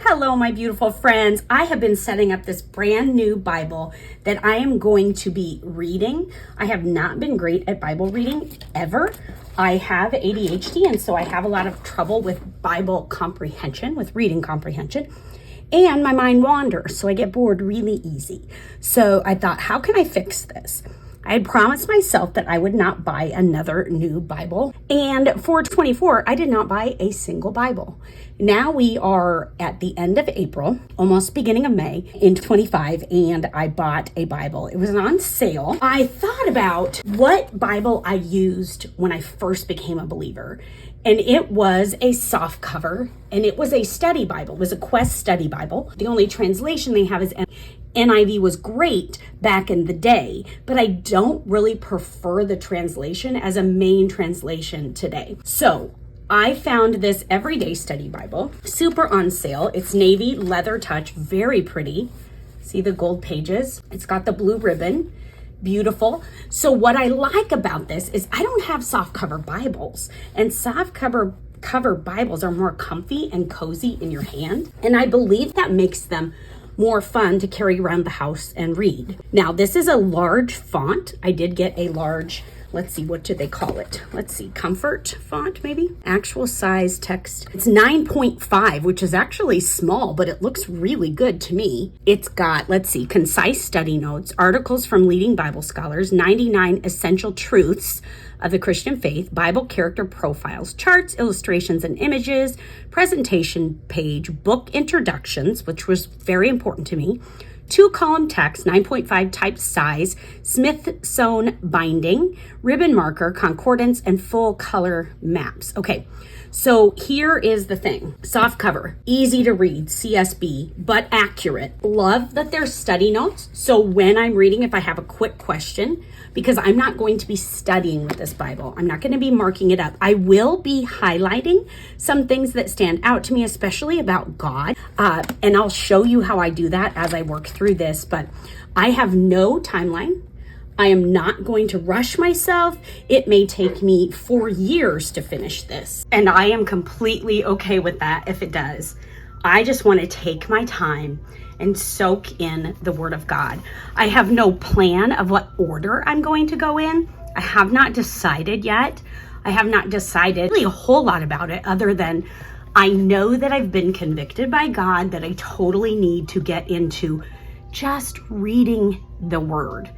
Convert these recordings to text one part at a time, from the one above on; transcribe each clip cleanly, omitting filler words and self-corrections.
Hello, my beautiful friends. I have been setting up this brand new Bible that I am going to be reading. I have not been great at Bible reading ever. I have ADHD, and so I have a lot of trouble with Bible comprehension, with reading comprehension. And my mind wanders, so I get bored really easy. So I thought, how can I fix this? I had promised myself that I would not buy another new Bible. And for 24, I did not buy a single Bible. Now we are at the end of April, almost beginning of May in 25, and I bought a Bible. It was on sale. I thought about what Bible I used when I first became a believer. And it was a soft cover, and it was a study Bible. It was a Quest study Bible. The only translation they have is NIV. Was great back in the day, but I don't really prefer the translation as a main translation today. So I found this Everyday Study Bible, super on sale. It's navy leather touch, very pretty. See the gold pages? It's got the blue ribbon. Beautiful. So what I like about this is I don't have soft cover Bibles, and soft cover Bibles are more comfy and cozy in your hand. And I believe that makes them more fun to carry around the house and read. Now, this is a large font. I did get a large, let's see, what do they call it? Let's see, comfort font maybe? Actual size text. It's 9.5, which is actually small, but it looks really good to me. It's got, let's see, concise study notes, articles from leading Bible scholars, 99 essential truths of the Christian faith, Bible character profiles, charts, illustrations, and images, presentation page, book introductions, which was very important to me, 2-column text, 9.5 type size, Smith sewn binding, ribbon marker, concordance, and full color maps. Okay, so here is the thing. Soft cover, easy to read, CSB, but accurate. Love that there's study notes. So when I'm reading, if I have a quick question, because I'm not going to be studying with this Bible, I'm not going to be marking it up. I will be highlighting some things that stand out to me, especially about God. And I'll show you how I do that as I work through this, but I have no timeline. I am not going to rush myself. It may take me 4 years to finish this, and I am completely okay with that if it does. I just want to take my time and soak in the Word of God. I have no plan of what order I'm going to go in. I have not decided yet. I have not decided really a whole lot about it, other than I know that I've been convicted by God that I totally need to get into just reading the Word,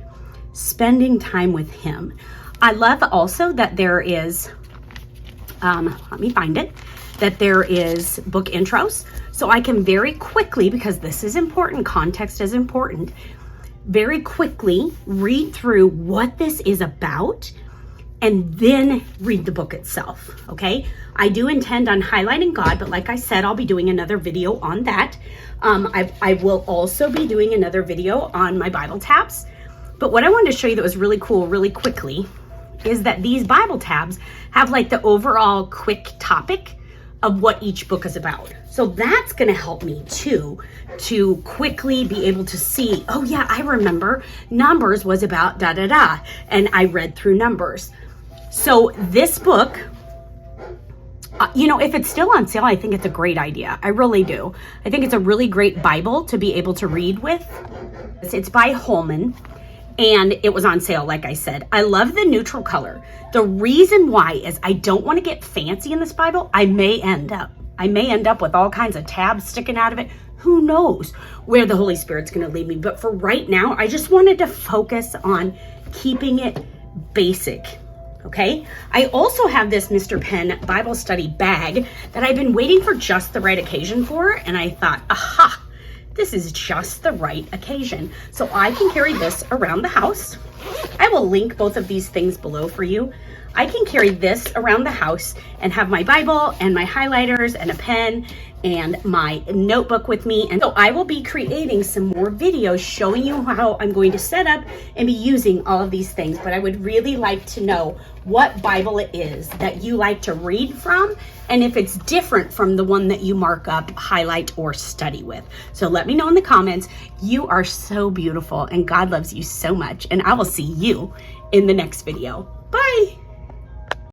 spending time with Him. I love also that there is, let me find it, that there is book intros. So I can very quickly, because this is important, context is important, very quickly read through what this is about and then read the book itself, okay? I do intend on highlighting God, but like I said, I'll be doing another video on that. I will also be doing another video on my Bible tabs. But what I wanted to show you that was really cool really quickly is that these Bible tabs have like the overall quick topic of what each book is about. So that's going to help me too, to quickly be able to see, oh yeah, I remember Numbers was about da da da, and I read through Numbers. So this book, if it's still on sale, I think it's a great idea. I really do. I think it's a really great Bible to be able to read with. It's by Holman, and it was on sale, like I said. I love the neutral color. The reason why is I don't want to get fancy in this Bible. I may end up with all kinds of tabs sticking out of it. Who knows where the Holy Spirit's going to lead me. But for right now, I just wanted to focus on keeping it basic. Okay. I also have this Mr. Penn Bible study bag that I've been waiting for just the right occasion for. And I thought, aha, this is just the right occasion. So I can carry this around the house. I will link both of these things below for you. I can carry this around the house and have my Bible and my highlighters and a pen and my notebook with me. And so I will be creating some more videos showing you how I'm going to set up and be using all of these things. But I would really like to know what Bible it is that you like to read from, and if it's different from the one that you mark up, highlight, or study with. So let me know in the comments. You are so beautiful, and God loves you so much, and I will see you in the next video. Bye.